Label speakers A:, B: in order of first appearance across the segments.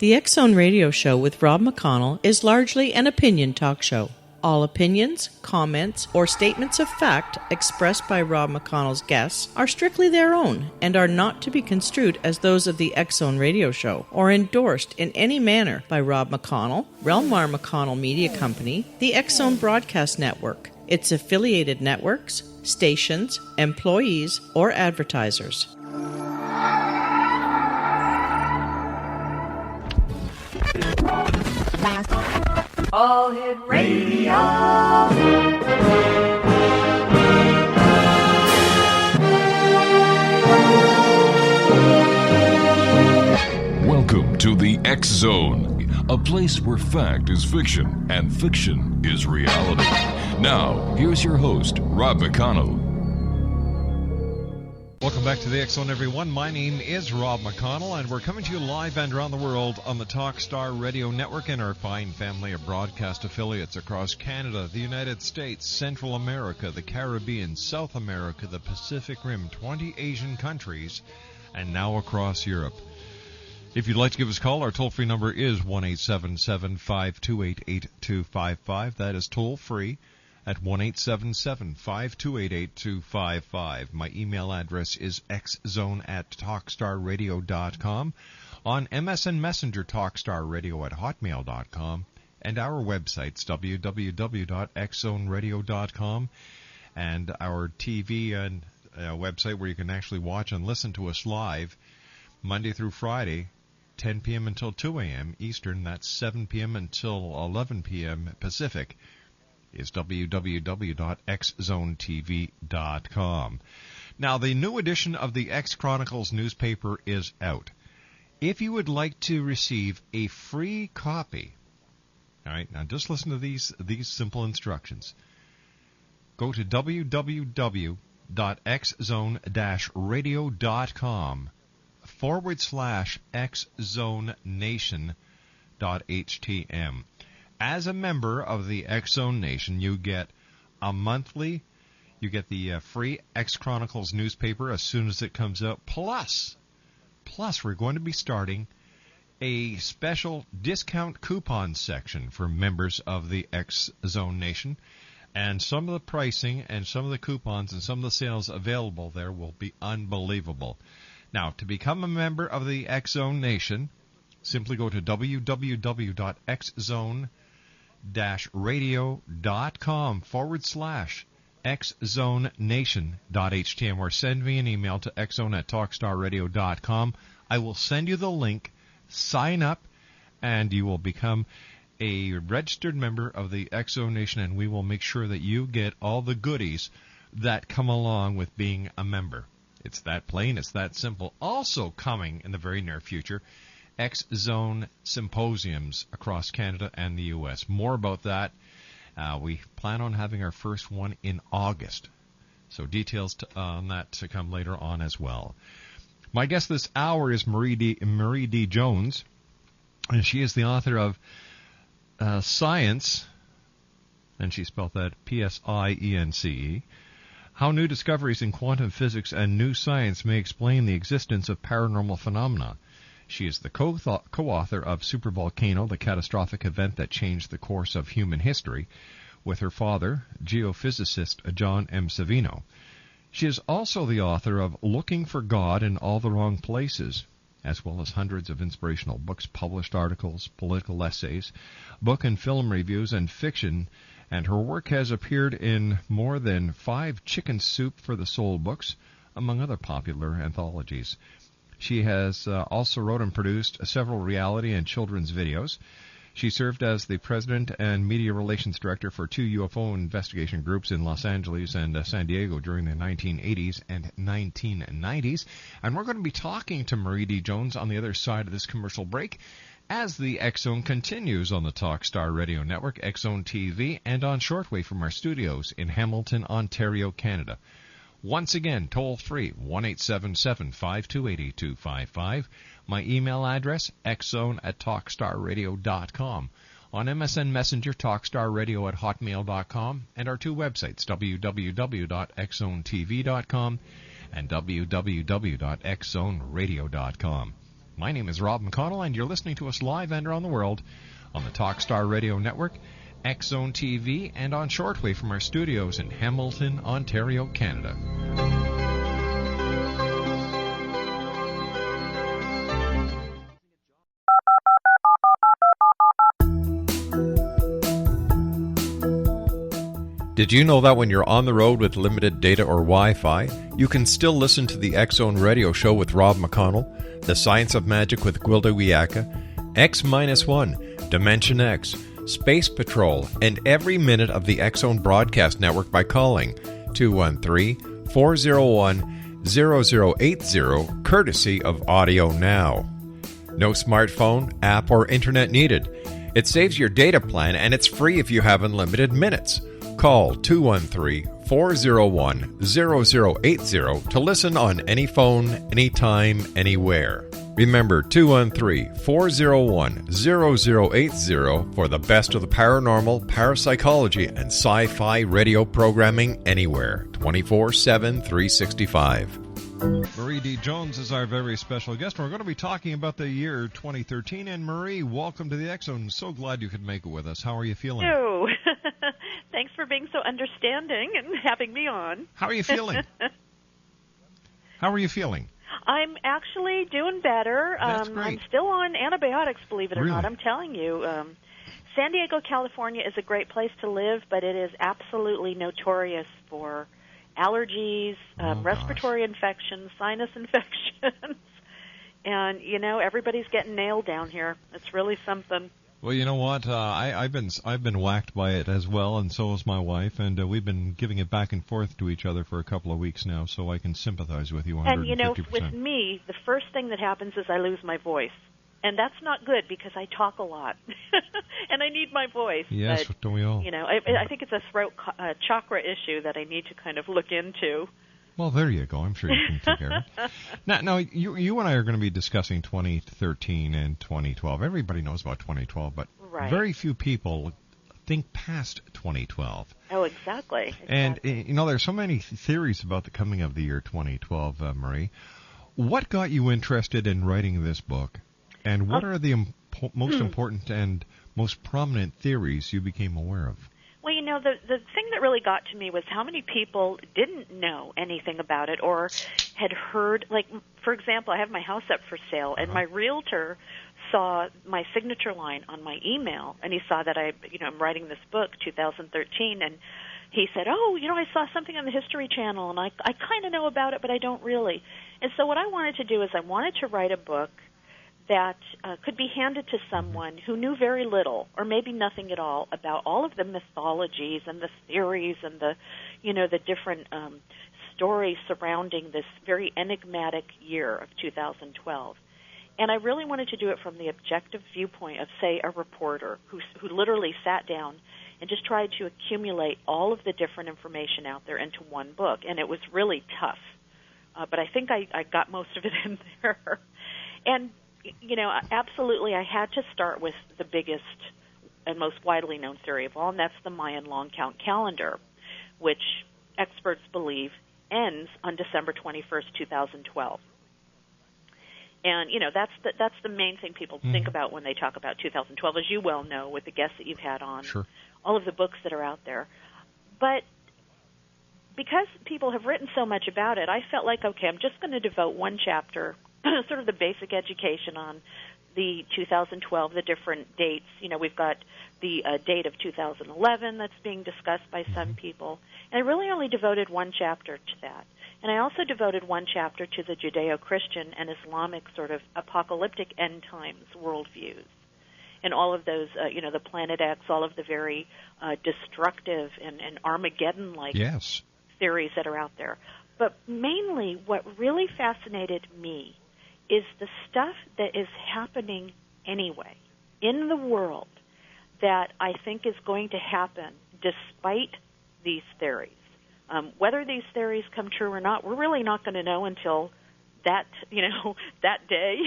A: The X Zone Radio Show with Rob McConnell is largely an opinion talk show. All opinions, comments, or statements of fact expressed by Rob McConnell's guests are strictly their own and are not to be construed as those of the X Zone Radio Show or endorsed in any manner by Rob McConnell, Relmar McConnell Media Company, the X Zone Broadcast Network, its affiliated networks, stations, employees, or advertisers.
B: All Hit Radio.
C: Welcome to the X Zone, a place where fact is fiction and fiction is reality. Now, here's your host, Rob McConnell.
D: Welcome back to the X Zone, everyone. My name is Rob McConnell, and we're coming to you live and around the world on the Talkstar Radio Network and our fine family of broadcast affiliates across Canada, the United States, Central America, the Caribbean, South America, the Pacific Rim, 20 Asian countries, and now across Europe. If you'd like to give us a call, our toll-free number is 1-877-528-8255. That is toll-free at 1-877-528-8255. My email address is xzone@talkstarradio.com. On MSN Messenger, talkstarradio@hotmail.com. And our websites, www.xzoneradio.com. And our TV and website where you can actually watch and listen to us live Monday through Friday, 10 p.m. until 2 a.m. Eastern. That's 7 p.m. until 11 p.m. Pacific. Is www.xzonetv.com. Now, the new edition of the X Chronicles newspaper is out. If you would like to receive a free copy, all right, now just listen to these simple instructions. Go to www.xzone-radio.com/xzonenation.htm. As a member of the X Zone Nation, you get the free X Chronicles newspaper as soon as it comes out. Plus, we're going to be starting a special discount coupon section for members of the X Zone Nation. And some of the pricing and some of the coupons and some of the sales available there will be unbelievable. Now, to become a member of the X Zone Nation, simply go to www.xzone-radio.com/xzonenation.htm or send me an email to xzone@talkstarradio.com. I will send you the link, sign up, and you will become a registered member of the X Zone Nation, and we will make sure that you get all the goodies that come along with being a member. It's that plain, it's that simple. Also coming in the very near future, X Zone symposiums across Canada and the U.S. More about that. We plan on having our first one in August. So details on that to come later on as well. My guest this hour is Marie D. Jones, and she is the author of Science, and she spelled that P-S-I-E-N-C-E, How New Discoveries in Quantum Physics and New Science May Explain the Existence of Paranormal Phenomena. She is the co-author of Supervolcano, the catastrophic event that changed the course of human history, with her father, geophysicist John M. Savino. She is also the author of Looking for God in All the Wrong Places, as well as hundreds of inspirational books, published articles, political essays, book and film reviews, and fiction, and her work has appeared in more than 5 Chicken Soup for the Soul books, among other popular anthologies. She has also wrote and produced several reality and children's videos. She served as the president and media relations director for 2 UFO investigation groups in Los Angeles and San Diego during the 1980s and 1990s. And we're going to be talking to Marie D. Jones on the other side of this commercial break as the X Zone continues on the Talkstar Radio Network, X Zone TV, and on shortwave from our studios in Hamilton, Ontario, Canada. Once again, toll-free, 1-877-528-8255. My email address, xzone@talkstarradio.com. On MSN Messenger, talkstarradio@hotmail.com. And our 2 websites, www.xzonetv.com and www.xzoneradio.com. My name is Rob McConnell, and you're listening to us live and around the world on the Talkstar Radio Network, X Zone TV, and on shortwave from our studios in Hamilton, Ontario, Canada. Did you know that when you're on the road with limited data or Wi-Fi, you can still listen to the X Zone Radio Show with Rob McConnell, The Science of Magic with Gwilda Wiyaka, X-1, Dimension X, Space Patrol, and every minute of the X Zone broadcast network by calling 213-401-0080, courtesy of Audio Now. No smartphone, app, or internet needed. It saves your data plan, and it's free if you have unlimited minutes. Call 213-401-0080 to listen on any phone, anytime, anywhere. Remember 213-401-0080 for the best of the paranormal, parapsychology, and sci-fi radio programming anywhere, 24/7, 365. Marie D. Jones is our very special guest. We're going to be talking about the year 2013. And Marie, welcome to the X Zone. So glad you could make it with us. How are you feeling?
E: Oh, thanks for being so understanding and having me on.
D: How are you feeling? How are you feeling?
E: I'm actually doing better.
D: That's great.
E: I'm still on antibiotics, believe it or
D: Really?
E: not. I'm telling you. San Diego, California is a great place to live, but it is absolutely notorious for allergies, respiratory infections, sinus infections. And, you know, everybody's getting nailed down here. It's really something.
D: Well, you know what? I've been whacked by it as well, and so has my wife, and we've been giving it back and forth to each other for a couple of weeks now, so I can sympathize with you 150%.
E: And, you know, with me, the first thing that happens is I lose my voice. And that's not good because I talk a lot. And I need my voice.
D: Yes,
E: but,
D: don't we all?
E: You know, I think it's a throat chakra issue that I need to kind of look into.
D: Well, there you go. I'm sure you can take care of it. Now, you and I are going to be discussing 2013 and 2012. Everybody knows about 2012, but
E: Right.
D: very few people think past 2012.
E: Oh, exactly.
D: And, you know, there's so many theories about the coming of the year 2012, Marie. What got you interested in writing this book? And what are the most important and most prominent theories you became aware of?
E: Well, you know, the thing that really got to me was how many people didn't know anything about it or had heard, like, for example, I have my house up for sale, and my realtor saw my signature line on my email, and he saw that I'm writing this book, 2013, and he said, oh, you know, I saw something on the History Channel, and I kind of know about it, but I don't really. And so what I wanted to do is I wanted to write a book that could be handed to someone who knew very little or maybe nothing at all about all of the mythologies and the theories and the different stories surrounding this very enigmatic year of 2012. And I really wanted to do it from the objective viewpoint of, say, a reporter who literally sat down and just tried to accumulate all of the different information out there into one book. And it was really tough. But I think I got most of it in there. And you know, absolutely, I had to start with the biggest and most widely known theory of all, and that's the Mayan long count calendar, which experts believe ends on December 21st, 2012. And, you know, that's the main thing people think about when they talk about 2012, as you well know with the guests that you've had on,
D: Sure.
E: all of the books that are out there. But because people have written so much about it, I felt like, okay, I'm just going to devote one chapter sort of the basic education on the 2012, the different dates. You know, we've got the date of 2011 that's being discussed by some people. And I really only devoted one chapter to that. And I also devoted one chapter to the Judeo-Christian and Islamic sort of apocalyptic end times worldviews. And all of those, the Planet X, all of the very destructive and Armageddon-like theories that are out there. But mainly what really fascinated me is the stuff that is happening anyway in the world that I think is going to happen despite these theories. Whether these theories come true or not, we're really not going to know until that day.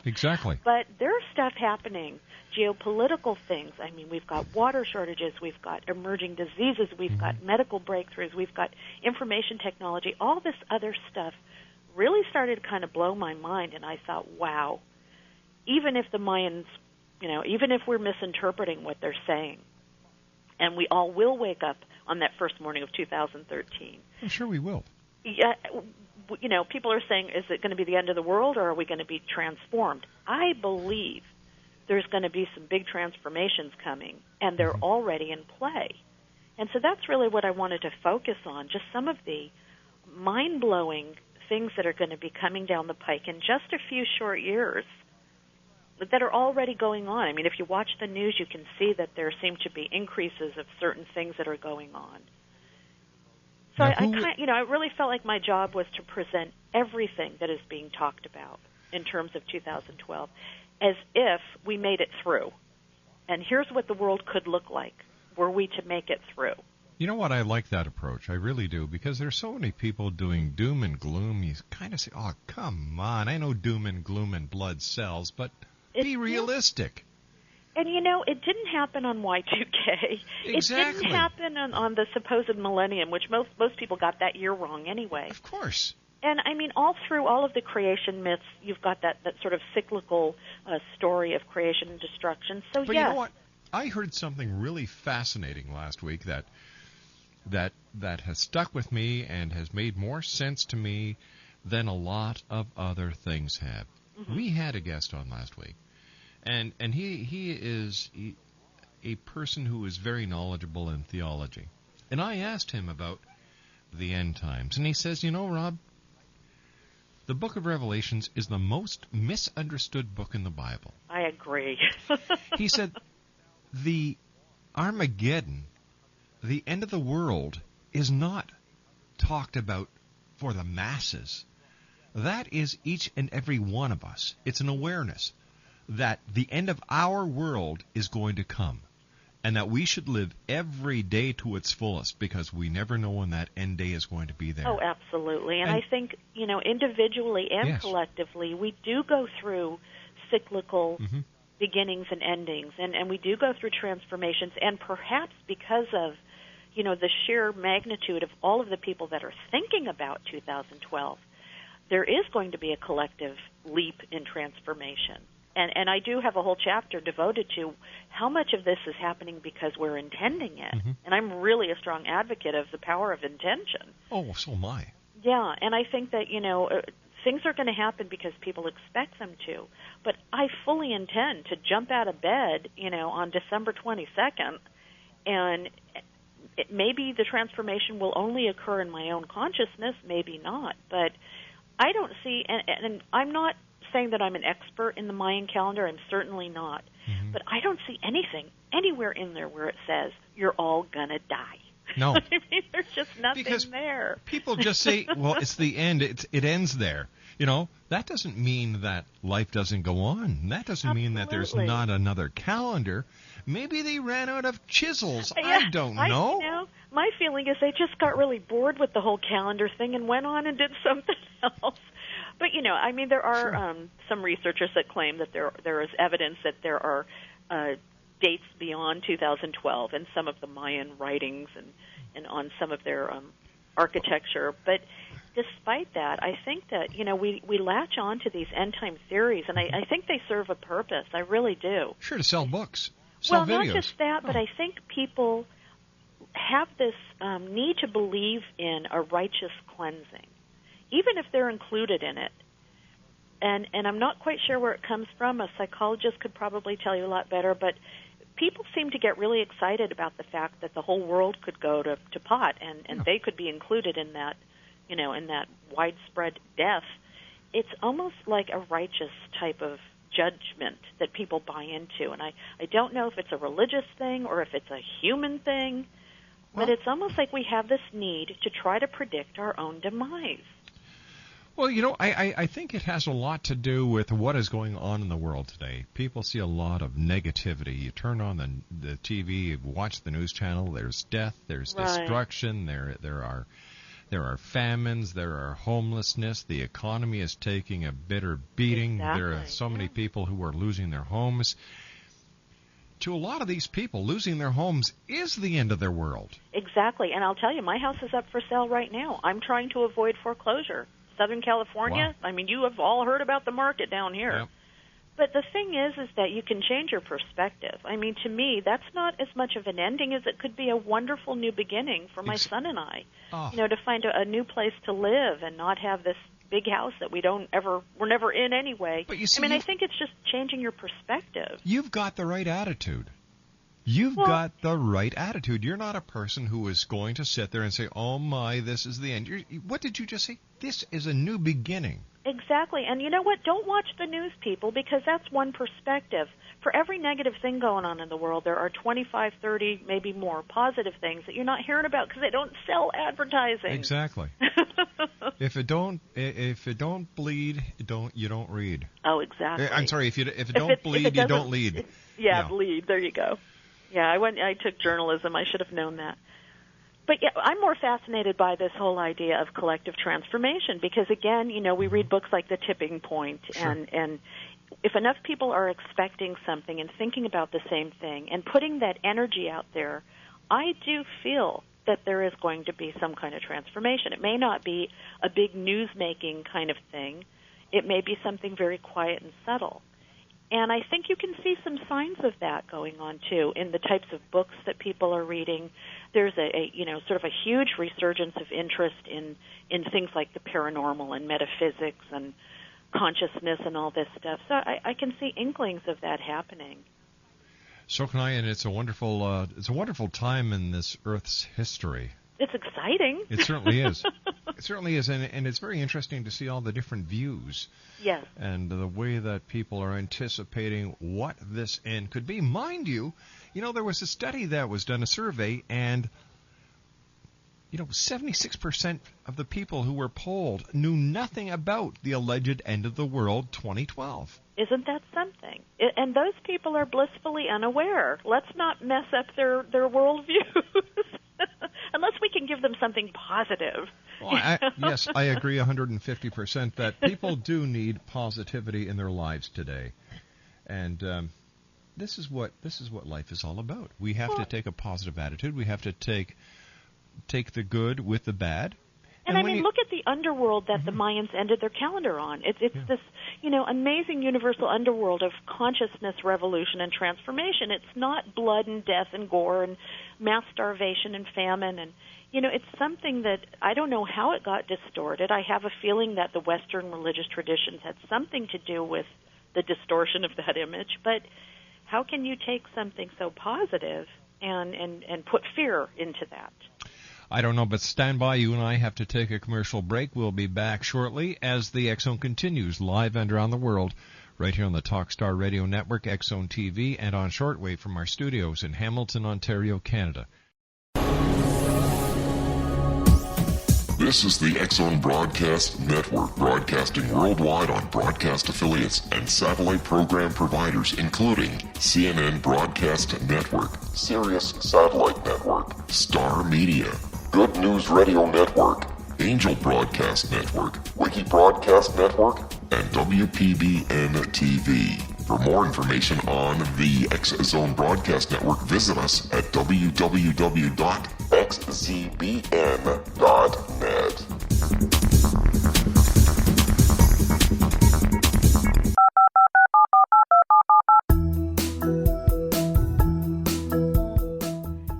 D: Exactly.
E: But there's stuff happening, geopolitical things. I mean, we've got water shortages, we've got emerging diseases, we've got medical breakthroughs, we've got information technology, all this other stuff really started to kind of blow my mind, and I thought, wow, even if the Mayans, even if we're misinterpreting what they're saying, and we all will wake up on that first morning of 2013.
D: I'm sure we will.
E: Yeah, people are saying, is it going to be the end of the world, or are we going to be transformed? I believe there's going to be some big transformations coming, and they're already in play. And so that's really what I wanted to focus on, just some of the mind-blowing things that are going to be coming down the pike in just a few short years that are already going on. I mean, if you watch the news, you can see that there seem to be increases of certain things that are going on. So I really felt like my job was to present everything that is being talked about in terms of 2012 as if we made it through. And here's what the world could look like were we to make it through.
D: You know what? I like that approach. I really do, because there's so many people doing doom and gloom. You kind of say, oh, come on. I know doom and gloom and blood sells, but be realistic.
E: And, it didn't happen on Y2K.
D: Exactly.
E: It didn't happen on the supposed millennium, which most people got that year wrong anyway.
D: Of course.
E: And, I mean, all through all of the creation myths, you've got that sort of cyclical story of creation and destruction. So,
D: but you know what? I heard something really fascinating last week that has stuck with me and has made more sense to me than a lot of other things have. Mm-hmm. We had a guest on last week, and he is a person who is very knowledgeable in theology. And I asked him about the end times, and he says, Rob, the book of Revelations is the most misunderstood book in the Bible.
E: I agree.
D: He said, the Armageddon, the end of the world, is not talked about for the masses. That is each and every one of us. It's an awareness that the end of our world is going to come, and that we should live every day to its fullest, because we never know when that end day is going to be there.
E: Oh, absolutely. And I think, individually and collectively, we do go through cyclical beginnings and endings, and we do go through transformations, and perhaps because of, the sheer magnitude of all of the people that are thinking about 2012, there is going to be a collective leap in transformation. And I do have a whole chapter devoted to how much of this is happening because we're intending it. Mm-hmm. And I'm really a strong advocate of the power of intention.
D: Oh, so am I.
E: Yeah, and I think that, things are going to happen because people expect them to. But I fully intend to jump out of bed, on December 22nd, and maybe the transformation will only occur in my own consciousness, maybe not. But I don't see, and I'm not saying that I'm an expert in the Mayan calendar. I'm certainly not. Mm-hmm. But I don't see anything anywhere in there where it says you're all going to die.
D: No.
E: I mean, there's just nothing there.
D: People just say, well, it's the end. It ends there. That doesn't mean that life doesn't go on. That doesn't mean that there's not another calendar. Maybe they ran out of chisels. Yeah, I don't know.
E: My feeling is they just got really bored with the whole calendar thing and went on and did something else. But, there are some researchers that claim that there is evidence that there are dates beyond 2012 in some of the Mayan writings and on some of their architecture. But despite that, I think that, we latch on to these end-time theories, and I think they serve a purpose. I really do.
D: Sure, to sell books, sell videos.
E: Not just that, but I think people have this need to believe in a righteous cleansing, even if they're included in it. And I'm not quite sure where it comes from. A psychologist could probably tell you a lot better, but people seem to get really excited about the fact that the whole world could go to pot, and they could be included in that, in that widespread death. It's almost like a righteous type of judgment that people buy into. And I don't know if it's a religious thing or if it's a human thing, but it's almost like we have this need to try to predict our own demise.
D: Well, I think it has a lot to do with what is going on in the world today. People see a lot of negativity. You turn on the TV, you watch the news channel, there's death, there's destruction, there are famines, there are homelessness, the economy is taking a bitter beating. Exactly. There are so many people who are losing their homes. To a lot of these people, losing their homes is the end of their world.
E: Exactly, and I'll tell you, my house is up for sale right now. I'm trying to avoid foreclosure. Southern California.
D: Wow.
E: I mean, you have all heard about the market down here.
D: Yep.
E: But the thing is that you can change your perspective. I mean, to me, that's not as much of an ending as it could be a wonderful new beginning for my son and I.
D: Oh.
E: You know, to find a new place to live and not have this big house that we're never in anyway.
D: But you see,
E: I think it's just changing your perspective.
D: You've got the right attitude. You've got the right attitude. You're not a person who is going to sit there and say, oh my, this is the end. What did you just say? This is a new beginning.
E: Exactly. And you know what? Don't watch the news, people, because that's one perspective. For every negative thing going on in the world, there are 25, 30, maybe more positive things that you're not hearing about because they don't sell advertising.
D: Exactly. If it don't bleed, you don't read.
E: Oh, exactly.
D: I'm sorry. If it don't bleed, you don't lead.
E: Bleed. There you go. Yeah, I took journalism. I should have known that. But yeah, I'm more fascinated by this whole idea of collective transformation because, again, you know, we read books like The Tipping Point,
D: Sure.
E: and if enough people are expecting something and thinking about the same thing and putting that energy out there, I do feel that there is going to be some kind of transformation. It may not be a big news-making kind of thing. It may be something very quiet and subtle. And I think you can see some signs of that going on, too, in the types of books that people are reading. There's sort of a huge resurgence of interest in things like the paranormal and metaphysics and consciousness and all this stuff. So I can see inklings of that happening.
D: So can I, and it's a wonderful time in this Earth's history.
E: It's exciting.
D: It certainly is. It certainly is, and it's very interesting to see all the different views.
E: Yes.
D: And the way that people are anticipating what this end could be. Mind you, there was a study that was done, a survey, and 76% of the people who were polled knew nothing about the alleged end of the world 2012.
E: Isn't that something? And those people are blissfully unaware. Let's not mess up their worldviews. Unless we can give them something positive.
D: Well, yes, I agree 150% that people do need positivity in their lives today. And this is what life is all about. We have to take a positive attitude. We have to take the good with the bad.
E: And I mean, look at the underworld that the Mayans ended their calendar on. It's this, amazing universal underworld of consciousness, revolution, and transformation. It's not blood and death and gore and mass starvation and famine. And, it's something that I don't know how it got distorted. I have a feeling that the Western religious traditions had something to do with the distortion of that image. But how can you take something so positive and put fear into that?
D: I don't know, but stand by. You and I have to take a commercial break. We'll be back shortly as the X Zone continues live and around the world, right here on the Talkstar Radio Network, X Zone TV, and on shortwave from our studios in Hamilton, Ontario, Canada.
F: This is the X Zone Broadcast Network, broadcasting worldwide on broadcast affiliates and satellite program providers, including CNN Broadcast Network, Sirius Satellite Network, Star Media, Good News Radio Network, Angel Broadcast Network, Wiki Broadcast Network, and WPBN TV. For more information on the X Zone Broadcast Network, visit us at www.xzbn.net.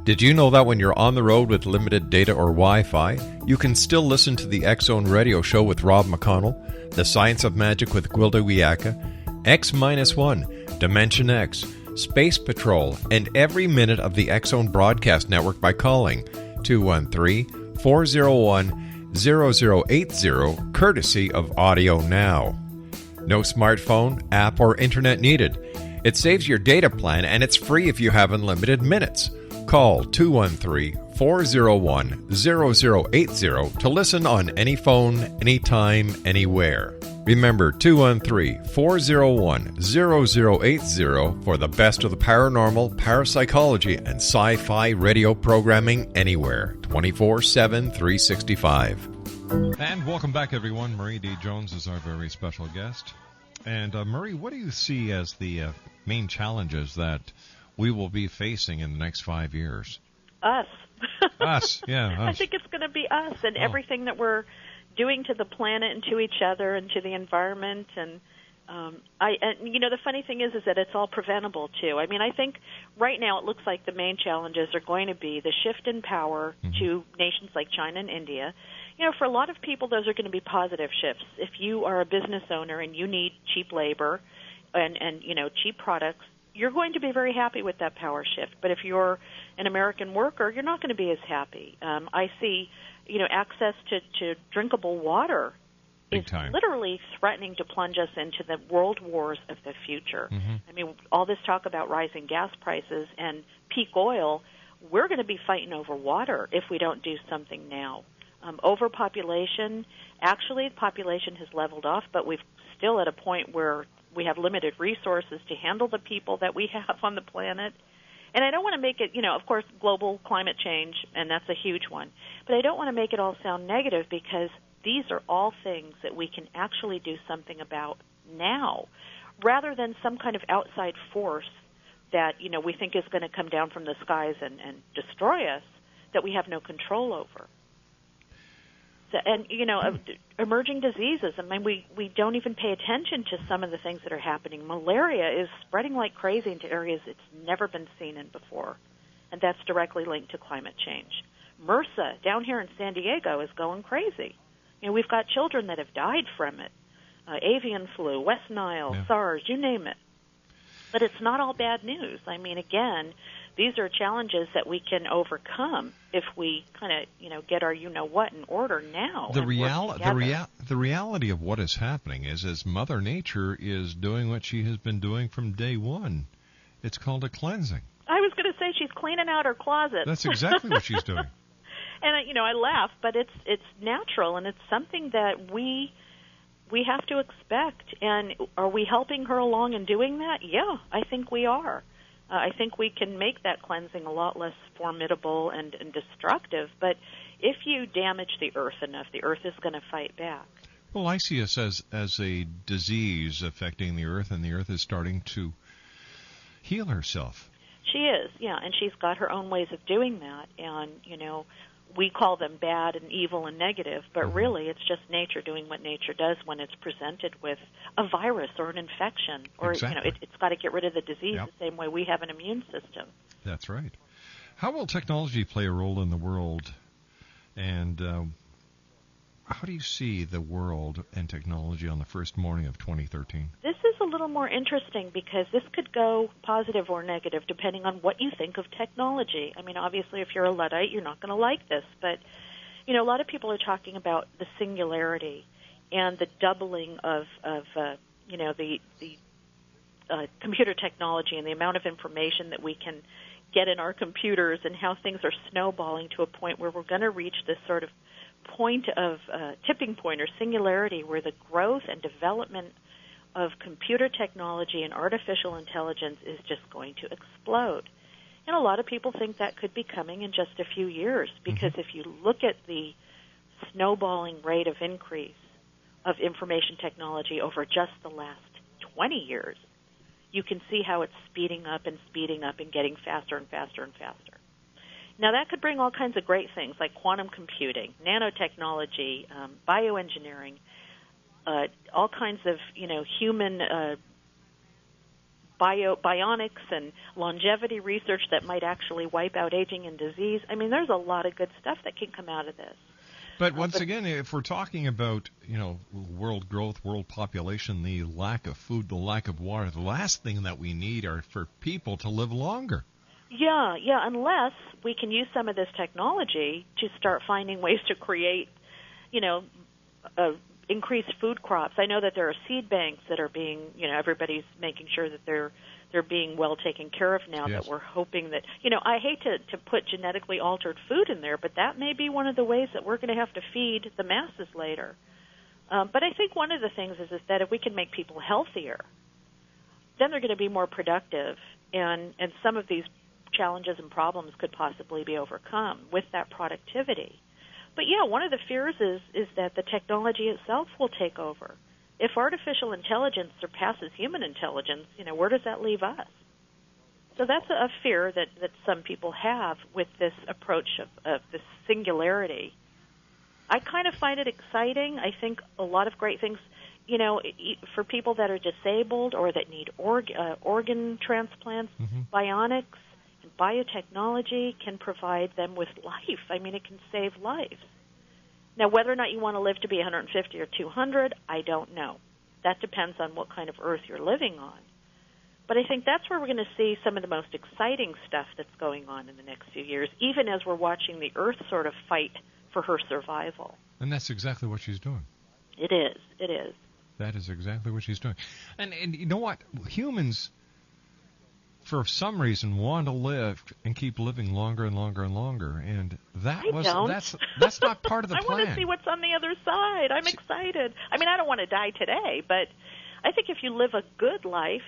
D: Did you know that when you're on the road with limited data or Wi-Fi, you can still listen to the X Zone Radio Show with Rob McConnell, The Science of Magic with Gwilda Wiyaka, X-1, Dimension X, Space Patrol, and every minute of the X Zone Broadcast Network by calling 213-401-0080, courtesy of Audio Now. No smartphone, app, or internet needed. It saves your data plan, and it's free if you have unlimited minutes. Call 213-401-0080 to listen on any phone, anytime, anywhere. Remember, 213-401-0080 for the best of the paranormal, parapsychology, and sci-fi radio programming anywhere, 24/7, 365. And welcome back, everyone. Marie D. Jones is our very special guest. And Marie, what do you see as the main challenges that we will be facing in the next 5 years?
E: Us.
D: Us, yeah. Us.
E: I think it's going to be us and everything that we're doing to the planet and to each other and to the environment. And the funny thing is that it's all preventable too. I mean, I think right now it looks like the main challenges are going to be the shift in power to nations like China and India. For a lot of people, those are going to be positive shifts. If you are a business owner and you need cheap labor and cheap products, you're going to be very happy with that power shift. But if you're an American worker, you're not going to be as happy. I see, access to drinkable water is literally threatening to plunge us into the world wars of the future. I mean, all this talk about rising gas prices and peak oil, we're going to be fighting over water if we don't do something now. Overpopulation, actually, the population has leveled off, but we're still at a point where we have limited resources to handle the people that we have on the planet. And I don't want to make it, of course, global climate change, and that's a huge one. But I don't want to make it all sound negative, because these are all things that we can actually do something about now, rather than some kind of outside force that, we think is going to come down from the skies and destroy us, that we have no control over. So, and, emerging diseases, I mean, we don't even pay attention to some of the things that are happening. Malaria is spreading like crazy into areas it's never been seen in before, and that's directly linked to climate change. MRSA down here in San Diego is going crazy. We've got children that have died from it. Avian flu, West Nile, SARS, you name it. But it's not all bad news. I mean, again, these are challenges that we can overcome if we kind of, get our you-know-what in order now.
D: The reality of what is happening is Mother Nature is doing what she has been doing from day one. It's called a cleansing.
E: I was going to say she's cleaning out her closet.
D: That's exactly what she's doing.
E: And, I laugh, but it's natural, and it's something that we have to expect. And are we helping her along in doing that? Yeah, I think we are. I think we can make that cleansing a lot less formidable and destructive. But if you damage the earth enough, the earth is going to fight back.
D: Well, I see us as a disease affecting the earth, and the earth is starting to heal herself.
E: She is, yeah, and she's got her own ways of doing that. And, we call them bad and evil and negative, but really it's just nature doing what nature does when it's presented with a virus or an infection. Or,
D: exactly.
E: It's got to get rid of the disease the same way we have an immune system.
D: That's right. How will technology play a role in the world? And how do you see the world and technology on the first morning of 2013? This
E: is a little more interesting, because this could go positive or negative depending on what you think of technology. I mean, obviously, if you're a Luddite, you're not going to like this. But, a lot of people are talking about the singularity and the doubling of the computer technology and the amount of information that we can get in our computers, and how things are snowballing to a point where we're going to reach this sort of point of tipping point or singularity, where the growth and development of computer technology and artificial intelligence is just going to explode. And a lot of people think that could be coming in just a few years, because if you look at the snowballing rate of increase of information technology over just the last 20 years, you can see how it's speeding up and getting faster and faster and faster. Now, that could bring all kinds of great things like quantum computing, nanotechnology, bioengineering, all kinds of, human bionics and longevity research that might actually wipe out aging and disease. I mean, there's a lot of good stuff that can come out of this.
D: But once again, if we're talking about, world growth, world population, the lack of food, the lack of water, the last thing that we need are for people to live longer.
E: Yeah, unless we can use some of this technology to start finding ways to create, increased food crops. I know that there are seed banks that are being, everybody's making sure that they're being well taken care of now, that we're hoping that, I hate to put genetically altered food in there, but that may be one of the ways that we're going to have to feed the masses later. But I think one of the things is that if we can make people healthier, then they're going to be more productive, and some of these challenges and problems could possibly be overcome with that productivity. But one of the fears is that the technology itself will take over. If artificial intelligence surpasses human intelligence, where does that leave us? So that's a fear that some people have with this approach of this singularity. I kind of find it exciting. I think a lot of great things, for people that are disabled or that need organ transplants, bionics and biotechnology can provide them with life. I mean, it can save lives. Now, whether or not you want to live to be 150 or 200, I don't know. That depends on what kind of earth you're living on. But I think that's where we're going to see some of the most exciting stuff that's going on in the next few years, even as we're watching the earth sort of fight for her survival.
D: And that's exactly what she's doing.
E: It is. It is.
D: That is exactly what she's doing. And you know what? Humans, for some reason, want to live and keep living longer and longer and longer. And that's not part of the plan.
E: I want to see what's on the other side. I'm excited. I mean, I don't want to die today, but I think if you live a good life,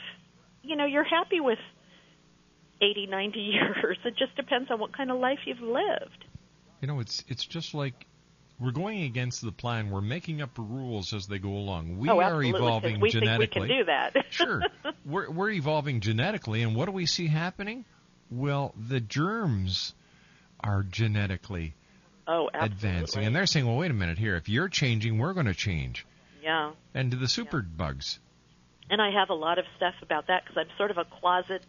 E: you're happy with 80, 90 years. It just depends on what kind of life you've lived.
D: It's just like we're going against the plan. We're making up rules as they go along. We are evolving genetically.
E: Think we can do that.
D: Sure. We're evolving genetically, and what do we see happening? Well, the germs are genetically advancing. And they're saying, well, wait a minute here. If you're changing, we're going to change.
E: Yeah.
D: And to the super bugs.
E: And I have a lot of stuff about that because I'm sort of a closet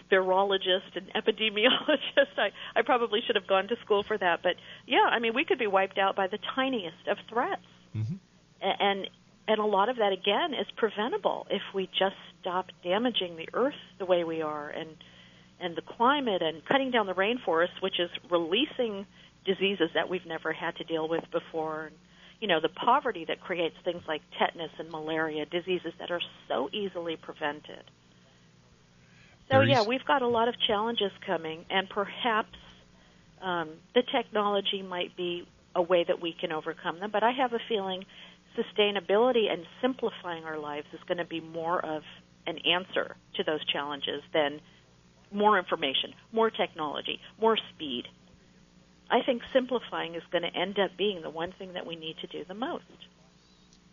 E: virologist and epidemiologist. I probably should have gone to school for that. But, yeah, I mean, we could be wiped out by the tiniest of threats. Mm-hmm. And a lot of that, again, is preventable if we just stop damaging the earth the way we are and the climate and cutting down the rainforest, which is releasing diseases that we've never had to deal with before. The poverty that creates things like tetanus and malaria, diseases that are so easily prevented. So, we've got a lot of challenges coming, and perhaps the technology might be a way that we can overcome them. But I have a feeling sustainability and simplifying our lives is going to be more of an answer to those challenges than more information, more technology, more speed. I think simplifying is going to end up being the one thing that we need to do the most.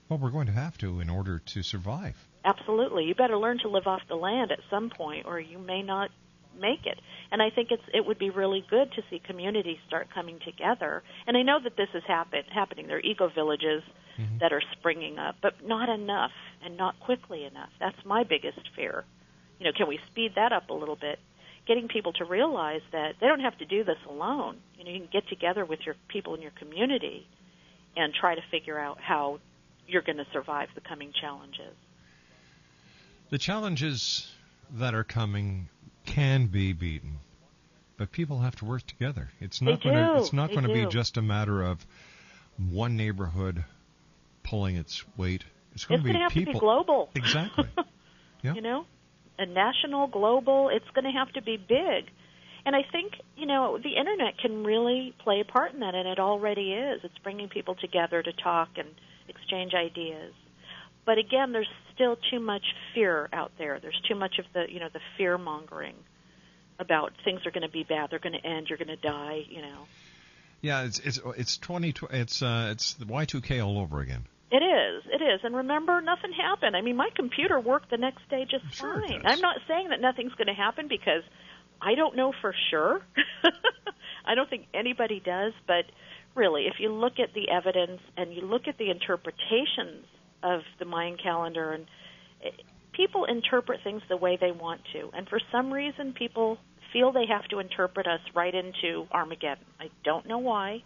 D: Well, we're going to have to in order to survive.
E: Absolutely. You better learn to live off the land at some point, or you may not make it. And I think it would be really good to see communities start coming together. And I know that this is happening. There are eco-villages that are springing up, but not enough and not quickly enough. That's my biggest fear. Can we speed that up a little bit? Getting people to realize that they don't have to do this alone. You can get together with your people in your community and try to figure out how you're going to survive the coming challenges.
D: The challenges that are coming can be beaten, but people have to work together. It's not going to be just a matter of one neighborhood pulling its weight. It's going to be
E: have
D: people.
E: To be global.
D: Exactly. Yeah.
E: A national, global, it's going to have to be big. And I think, the Internet can really play a part in that, and it already is. It's bringing people together to talk and exchange ideas. But again, there's still too much fear out there. There's too much of the fear-mongering about things are going to be bad, they're going to end, you're going to die,
D: Yeah, it's the Y2K all over again.
E: It is. And remember, nothing happened. I mean, my computer worked the next day just fine. I'm not saying that nothing's going to happen because I don't know for sure. I don't think anybody does. But really, if you look at the evidence and you look at the interpretations of the Mayan calendar, and people interpret things the way they want to. And for some reason, people feel they have to interpret us right into Armageddon. I don't know why.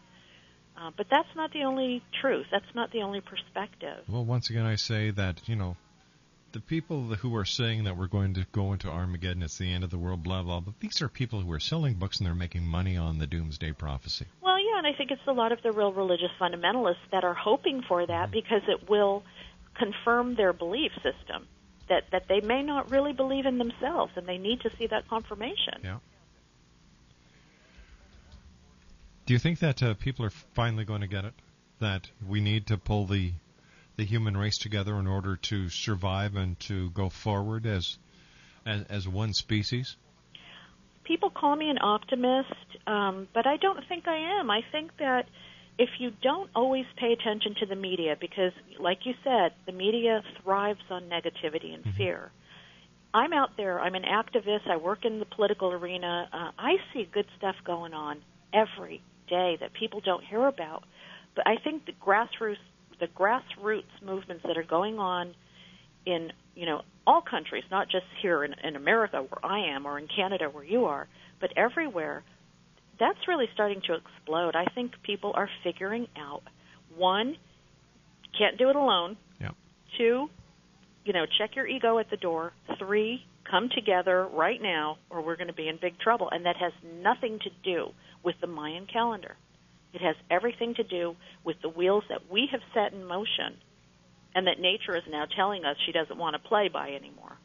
E: But that's not the only truth. That's not the only perspective.
D: Well, once again, I say that, the people who are saying that we're going to go into Armageddon, it's the end of the world, blah, blah, but these are people who are selling books and they're making money on the doomsday prophecy.
E: Well, yeah, and I think it's a lot of the real religious fundamentalists that are hoping for that because it will confirm their belief system, that they may not really believe in themselves, and they need to see that confirmation.
D: Yeah. Do you think that people are finally going to get it? That we need to pull the human race together in order to survive and to go forward as one species?
E: People call me an optimist, but I don't think I am. I think that if you don't always pay attention to the media, because, like you said, the media thrives on negativity and fear. I'm out there. I'm an activist. I work in the political arena. I see good stuff going on every day that people don't hear about. But I think the grassroots movements that are going on in, all countries, not just here in America where I am or in Canada where you are, but everywhere, that's really starting to explode. I think people are figuring out, one, can't do it alone.
D: Yep.
E: Two, check your ego at the door. Three, come together right now or we're going to be in big trouble. And that has nothing to do with the Mayan calendar. It has everything to do with the wheels that we have set in motion and that nature is now telling us she doesn't want to play by anymore.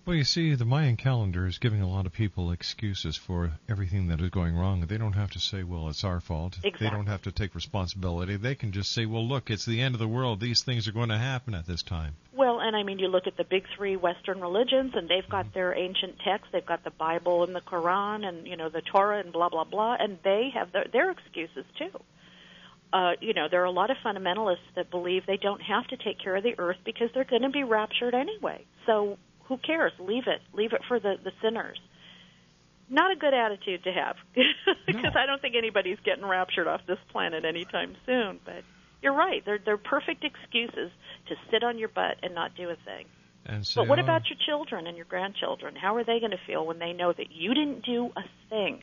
D: Well, you see, the Mayan calendar is giving a lot of people excuses for everything that is going wrong. They don't have to say, well, it's our fault.
E: Exactly.
D: They don't have to take responsibility. They can just say, well, look, it's the end of the world. These things are going to happen at this time.
E: Well, and I mean, you look at the big three Western religions, and they've got their ancient texts. They've got the Bible and the Quran and, the Torah and blah, blah, blah, and they have their excuses, too. There are a lot of fundamentalists that believe they don't have to take care of the earth because they're going to be raptured anyway. So who cares? Leave it for the sinners. Not a good attitude to have because I don't think anybody's getting raptured off this planet anytime soon. But you're right. They're perfect excuses to sit on your butt and not do a thing.
D: And say,
E: but what about your children and your grandchildren? How are they going to feel when they know that you didn't do a thing?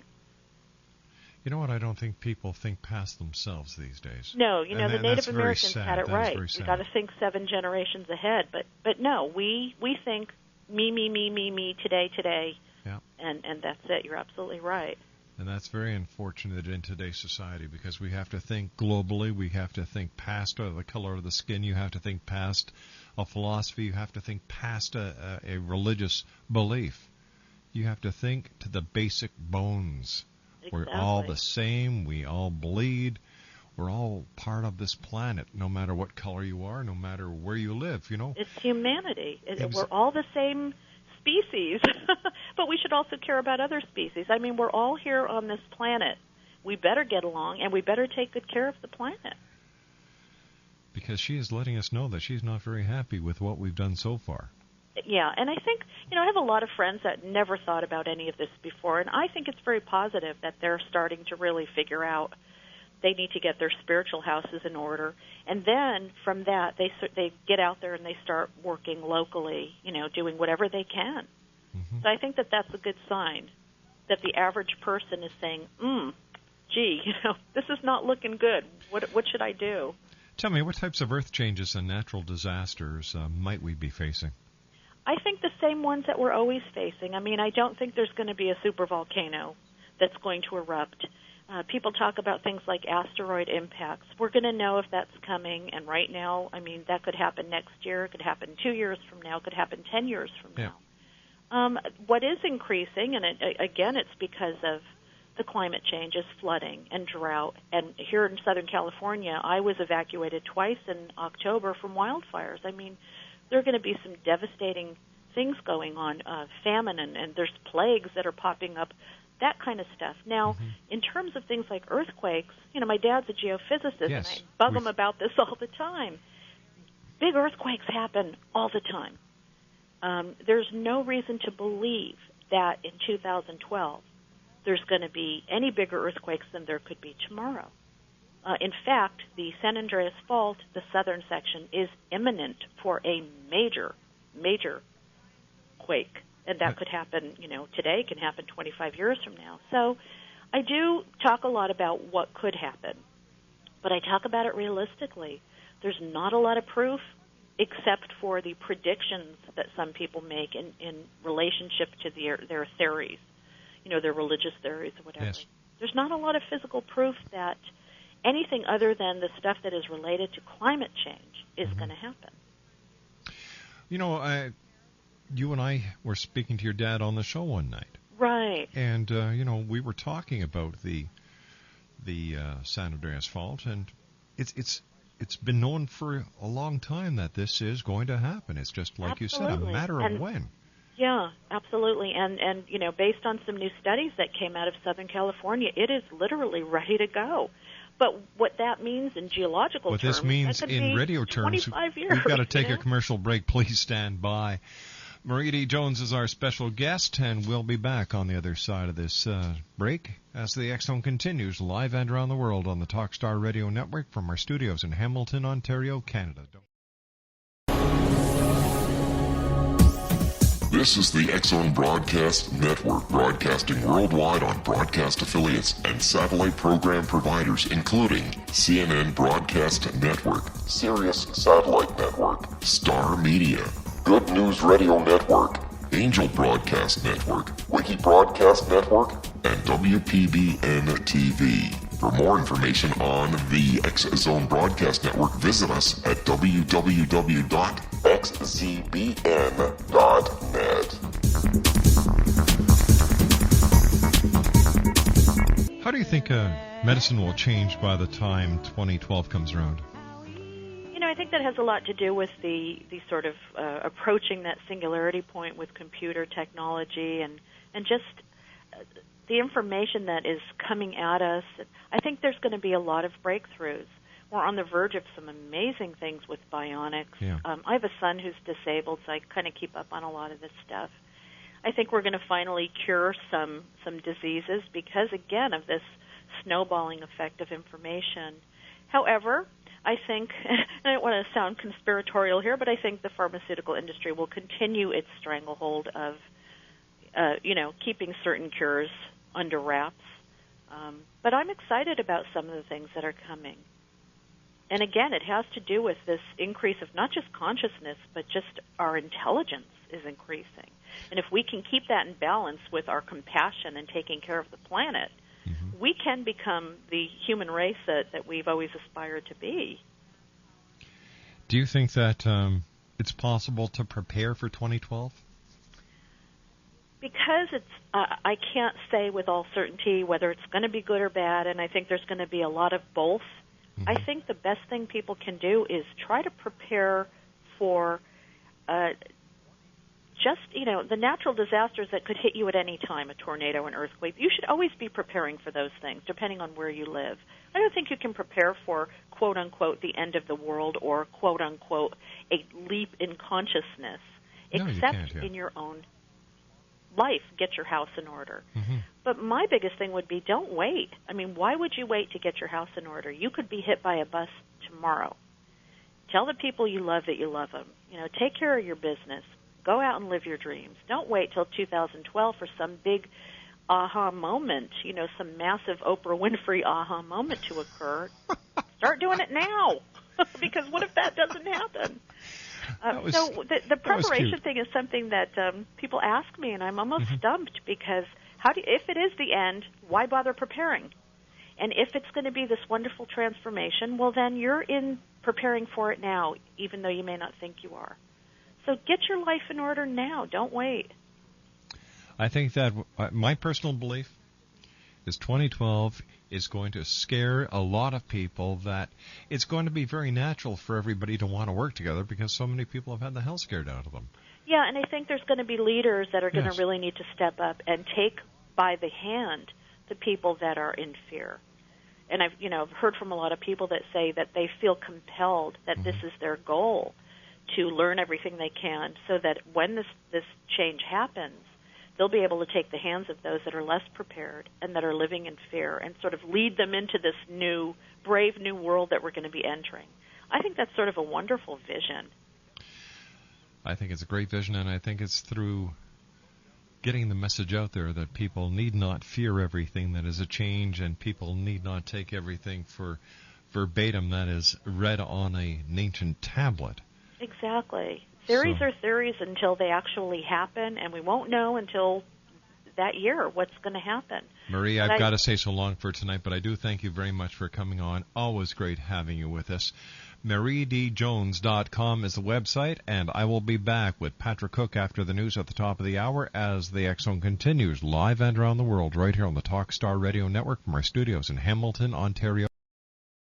D: You know what? I don't think people think past themselves these days.
E: No, the Native Americans had it right.
D: You
E: got to think 7 generations ahead. But no, we think me, today,
D: yeah.
E: and that's it. You're absolutely right.
D: And that's very unfortunate in today's society because we have to think globally. We have to think past the color of the skin. You have to think past a philosophy. You have to think past a religious belief. You have to think to the basic bones.
E: Exactly.
D: We're all the same. We all bleed. We're all part of this planet, no matter what color you are, no matter where you live, It's
E: humanity. We're all the same species, but we should also care about other species. I mean, we're all here on this planet. We better get along, and we better take good care of the planet.
D: Because she is letting us know that she's not very happy with what we've done so far.
E: Yeah, and I think, I have a lot of friends that never thought about any of this before, and I think it's very positive that they're starting to really figure out they need to get their spiritual houses in order. And then from that, they get out there and they start working locally, doing whatever they can.
D: Mm-hmm.
E: So I think that's a good sign that the average person is saying, gee, this is not looking good. What should I do?
D: Tell me, what types of earth changes and natural disasters might we be facing?
E: I think the same ones that we're always facing. I mean, I don't think there's going to be a supervolcano that's going to erupt. People talk about things like asteroid impacts. We're going to know if that's coming, and right now, I mean, that could happen next year, it could happen 2 years from now, it could happen 10 years from now. What is increasing, and again, it's because of the climate change, is flooding and drought. And here in Southern California, I was evacuated twice in October from wildfires. I mean, there are going to be some devastating things going on, famine, and there's plagues that are popping up, that kind of stuff. Now, in terms of things like earthquakes, my dad's a geophysicist,
D: yes.
E: and I bug him about this all the time. Big earthquakes happen all the time. There's no reason to believe that in 2012 there's going to be any bigger earthquakes than there could be tomorrow. In fact, the San Andreas Fault, the southern section, is imminent for a major quake. And that could happen, today, can happen 25 years from now. So I do talk a lot about what could happen, but I talk about it realistically. There's not a lot of proof except for the predictions that some people make in relationship to their theories, their religious theories or whatever.
D: Yes.
E: There's not a lot of physical proof that anything other than the stuff that is related to climate change is going to happen.
D: You and I were speaking to your dad on the show one night.
E: Right.
D: And, we were talking about the San Andreas Fault, and it's been known for a long time that this is going to happen. It's just like
E: Absolutely.
D: You said, a matter of when.
E: Yeah, absolutely. And based on some new studies that came out of Southern California, it is literally ready to go. But what that means in geological terms,
D: what this means in radio terms,
E: 25 years,
D: we've got to take a commercial break. Please stand by. Marie D. Jones is our special guest, and we'll be back on the other side of this break as the X-Zone continues live and around the world on the Talkstar Radio Network from our studios in Hamilton, Ontario, Canada.
F: This is the X-Zone Broadcast Network, broadcasting worldwide on broadcast affiliates and satellite program providers, including CNN Broadcast Network, Sirius Satellite Network, Star Media, Good News Radio Network, Angel Broadcast Network, Wiki Broadcast Network, and WPBN TV. For more information on the X-Zone Broadcast Network, visit us at www.xzbn.net.
D: How do you think medicine will change by the time 2012 comes around?
E: I think that has a lot to do with the sort of approaching that singularity point with computer technology and just the information that is coming at us. I think there's going to be a lot of breakthroughs. We're on the verge of some amazing things with bionics.
D: Yeah.
E: I have a son who's disabled, so I kind of keep up on a lot of this stuff. I think we're going to finally cure some diseases because, again, of this snowballing effect of information. However, I think, and I don't want to sound conspiratorial here, but I think the pharmaceutical industry will continue its stranglehold of, keeping certain cures under wraps. But I'm excited about some of the things that are coming. And again, it has to do with this increase of not just consciousness, but just our intelligence is increasing. And if we can keep that in balance with our compassion and taking care of the planet, we can become the human race that we've always aspired to be.
D: Do you think that it's possible to prepare for 2012?
E: Because I can't say with all certainty whether it's going to be good or bad, and I think there's going to be a lot of both. I think the best thing people can do is try to prepare for the natural disasters that could hit you at any time, a tornado, an earthquake. You should always be preparing for those things, depending on where you live. I don't think you can prepare for, quote-unquote, the end of the world or, quote-unquote, a leap in consciousness, except in your own life. Get your house in order. But my biggest thing would be don't wait. I mean, why would you wait to get your house in order? You could be hit by a bus tomorrow. Tell the people you love that you love them. Take care of your business. Go out and live your dreams. Don't wait till 2012 for some big aha moment, some massive Oprah Winfrey aha moment to occur. Start doing it now, because what if that doesn't happen? So the preparation thing is something that people ask me, and I'm almost stumped because if it is the end, why bother preparing? And if it's going to be this wonderful transformation, well, then you're in preparing for it now, even though you may not think you are. So get your life in order now. Don't wait.
D: I think that my personal belief is 2012 is going to scare a lot of people, that it's going to be very natural for everybody to want to work together because so many people have had the hell scared out of them.
E: Yeah, and I think there's going to be leaders that are going to really need to step up and take by the hand the people that are in fear. And I've heard from a lot of people that say that they feel compelled that this is their goal, to learn everything they can so that when this change happens, they'll be able to take the hands of those that are less prepared and that are living in fear and sort of lead them into this new, brave new world that we're going to be entering. I think that's sort of a wonderful vision.
D: I think it's a great vision, and I think it's through getting the message out there that people need not fear everything that is a change, and people need not take everything for verbatim that is read on an ancient tablet.
E: Exactly. Theories are theories until they actually happen, and we won't know until that year what's going to happen.
D: Marie, I've got to say so long for tonight, but I do thank you very much for coming on. Always great having you with us. MarieDJones.com is the website, and I will be back with Patrick Cook after the news at the top of the hour as the X-Zone continues live and around the world right here on the Talkstar Radio Network from our studios in Hamilton, Ontario.